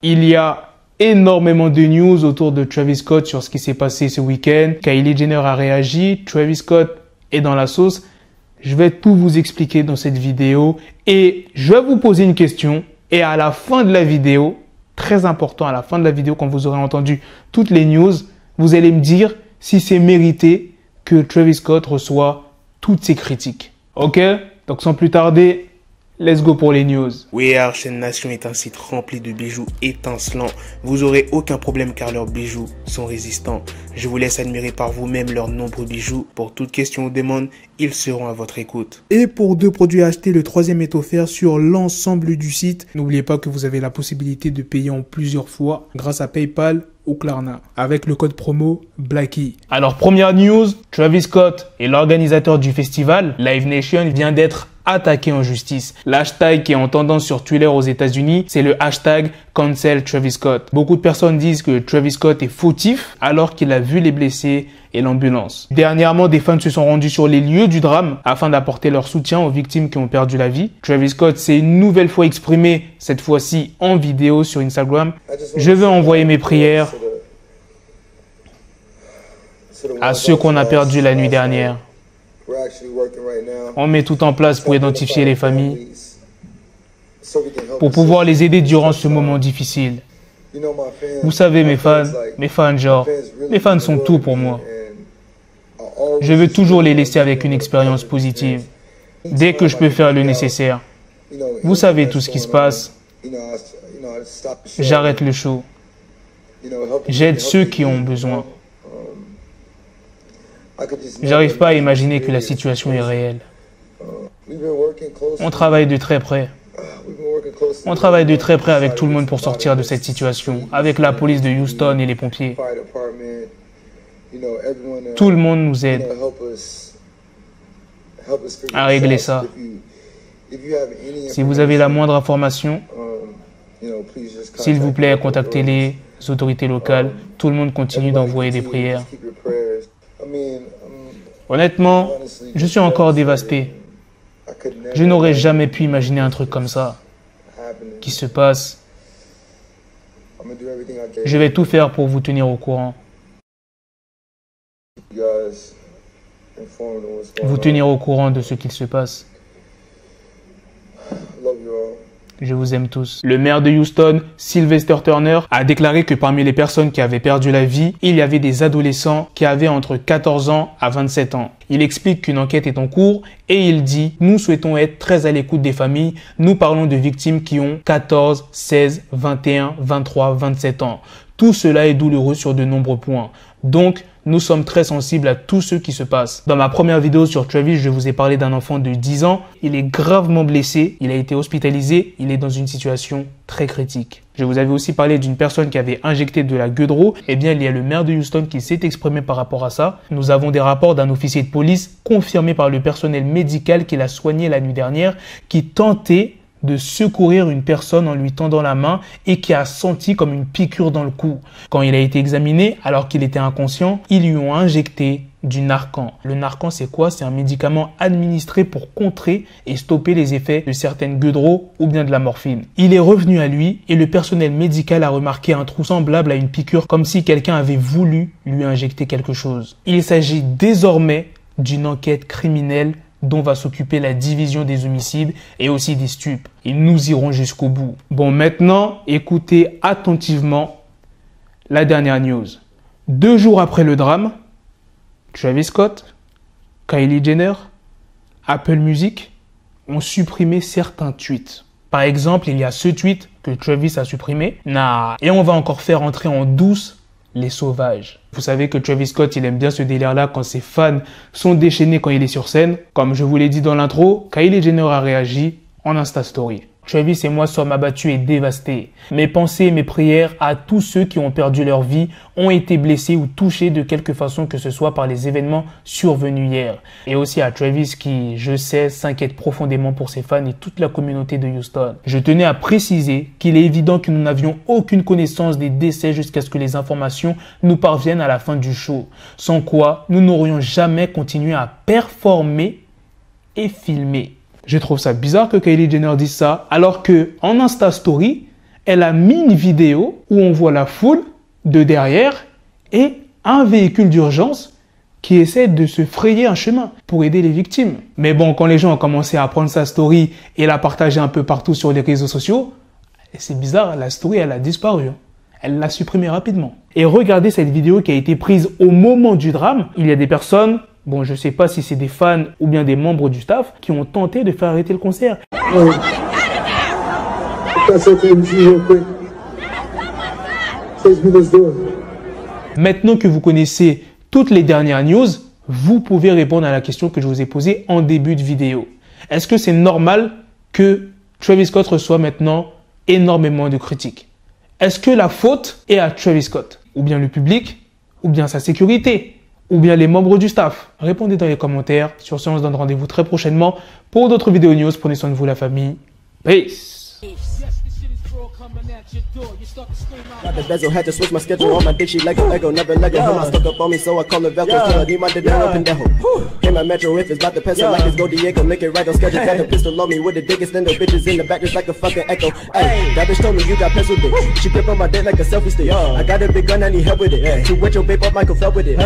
Il y a énormément de news autour de Travis Scott sur ce qui s'est passé ce week-end. Kylie Jenner a réagi, Travis Scott est dans la sauce. Je vais tout vous expliquer dans cette vidéo et je vais vous poser une question. Et à la fin de la vidéo, très important, à la fin de la vidéo, quand vous aurez entendu toutes les news, vous allez me dire si c'est mérité que Travis Scott reçoit toutes ces critiques. Ok? Donc sans plus tarder, let's go pour les news. We Are Chaîne Nation est un site rempli de bijoux étincelants. Vous n'aurez aucun problème car leurs bijoux sont résistants. Je vous laisse admirer par vous-même leurs nombreux bijoux. Pour toute question ou demande, ils seront à votre écoute. Et pour 2 produits à acheter, le 3e est offert sur l'ensemble du site. N'oubliez pas que vous avez la possibilité de payer en plusieurs fois grâce à PayPal ou Klarna avec le code promo Blackie. Alors première news, Travis Scott est l'organisateur du festival. Live Nation vient d'être attaqué en justice. L'hashtag qui est en tendance sur Twitter aux États-Unis, c'est le hashtag Cancel Travis Scott. Beaucoup de personnes disent que Travis Scott est fautif alors qu'il a vu les blessés et l'ambulance. Dernièrement, des fans se sont rendus sur les lieux du drame afin d'apporter leur soutien aux victimes qui ont perdu la vie. Travis Scott s'est une nouvelle fois exprimé, cette fois-ci en vidéo sur Instagram. Je veux envoyer mes prières à ceux qu'on a perdus la nuit dernière. On met tout en place pour identifier les familles, pour pouvoir les aider durant ce moment difficile. Vous savez, mes fans sont tout pour moi. Je veux toujours les laisser avec une expérience positive, dès que je peux faire le nécessaire. Vous savez tout ce qui se passe. J'arrête le show. J'aide ceux qui ont besoin. J'arrive pas à imaginer que la situation est réelle. On travaille de très près. On travaille de très près avec tout le monde pour sortir de cette situation, avec la police de Houston et les pompiers. Tout le monde nous aide à régler ça. Si vous avez la moindre information, s'il vous plaît, contactez les autorités locales. Tout le monde continue d'envoyer des prières. Honnêtement, je suis encore dévasté. Je n'aurais jamais pu imaginer un truc comme ça qui se passe. Je vais tout faire pour vous tenir au courant. Vous tenir au courant de ce qu'il se passe. Je vous aime tous. Le maire de Houston, Sylvester Turner, a déclaré que parmi les personnes qui avaient perdu la vie, il y avait des adolescents qui avaient entre 14 ans à 27 ans. Il explique qu'une enquête est en cours et il dit « Nous souhaitons être très à l'écoute des familles. Nous parlons de victimes qui ont 14, 16, 21, 23, 27 ans. Tout cela est douloureux sur de nombreux points. Donc, nous sommes très sensibles à tout ce qui se passe. » Dans ma première vidéo sur Travis, je vous ai parlé d'un enfant de 10 ans. Il est gravement blessé, il a été hospitalisé, il est dans une situation très critique. Je vous avais aussi parlé d'une personne qui avait injecté de la gueudreau. Eh bien, il y a le maire de Houston qui s'est exprimé par rapport à ça. Nous avons des rapports d'un officier de police confirmé par le personnel médical qui l'a soigné la nuit dernière, qui tentait de secourir une personne en lui tendant la main et qui a senti comme une piqûre dans le cou. Quand il a été examiné, alors qu'il était inconscient, ils lui ont injecté du Narcan. Le Narcan, c'est quoi? C'est un médicament administré pour contrer et stopper les effets de certaines gueudreaux ou bien de la morphine. Il est revenu à lui et le personnel médical a remarqué un trou semblable à une piqûre, comme si quelqu'un avait voulu lui injecter quelque chose. Il s'agit désormais d'une enquête criminelle dont va s'occuper la division des homicides et aussi des stupes. Et nous irons jusqu'au bout. Bon, maintenant, écoutez attentivement la dernière news. 2 jours après le drame, Travis Scott, Kylie Jenner, Apple Music ont supprimé certains tweets. Par exemple, il y a ce tweet que Travis a supprimé. Et on va encore faire entrer en douce les sauvages. Vous savez que Travis Scott, il aime bien ce délire-là quand ses fans sont déchaînés quand il est sur scène. Comme je vous l'ai dit dans l'intro, Kylie Jenner a réagi en Insta Story. Travis et moi sommes abattus et dévastés. Mes pensées et mes prières à tous ceux qui ont perdu leur vie, ont été blessés ou touchés de quelque façon que ce soit par les événements survenus hier. Et aussi à Travis qui, je sais, s'inquiète profondément pour ses fans et toute la communauté de Houston. Je tenais à préciser qu'il est évident que nous n'avions aucune connaissance des décès jusqu'à ce que les informations nous parviennent à la fin du show. Sans quoi, nous n'aurions jamais continué à performer et filmer. Je trouve ça bizarre que Kylie Jenner dise ça, alors que en Insta Story, elle a mis une vidéo où on voit la foule de derrière et un véhicule d'urgence qui essaie de se frayer un chemin pour aider les victimes. Mais bon, quand les gens ont commencé à prendre sa story et la partager un peu partout sur les réseaux sociaux, c'est bizarre, la story, elle a disparu. Elle l'a supprimée rapidement. Et regardez cette vidéo qui a été prise au moment du drame. Il y a des personnes, bon, je sais pas si c'est des fans ou bien des membres du staff, qui ont tenté de faire arrêter le concert. Maintenant que vous connaissez toutes les dernières news, vous pouvez répondre à la question que je vous ai posée en début de vidéo. Est-ce que c'est normal que Travis Scott reçoit maintenant énormément de critiques? Est-ce que la faute est à Travis Scott? Ou bien le public? Ou bien sa sécurité? Ou bien les membres du staff? Répondez dans les commentaires. Sur ce, on se donne rendez-vous très prochainement pour d'autres vidéos news. Prenez soin de vous, la famille. Peace! Got the bezel, had to switch my schedule on my dick, she Lego, never Lego. Her stuck up on me, so I call her Velcro. Till I need my dinero pendejo. Came my metro if it's about to pencil like it's go Diego, make it right on schedule. Got the pistol on me with the biggest stand, the bitches in the back just like a fucking echo. Hey, that bitch told me you got pencil dick. She grip on my dick like a selfie stick. I got a big gun, I need help with it. To wet your babe up, Michael fell with it.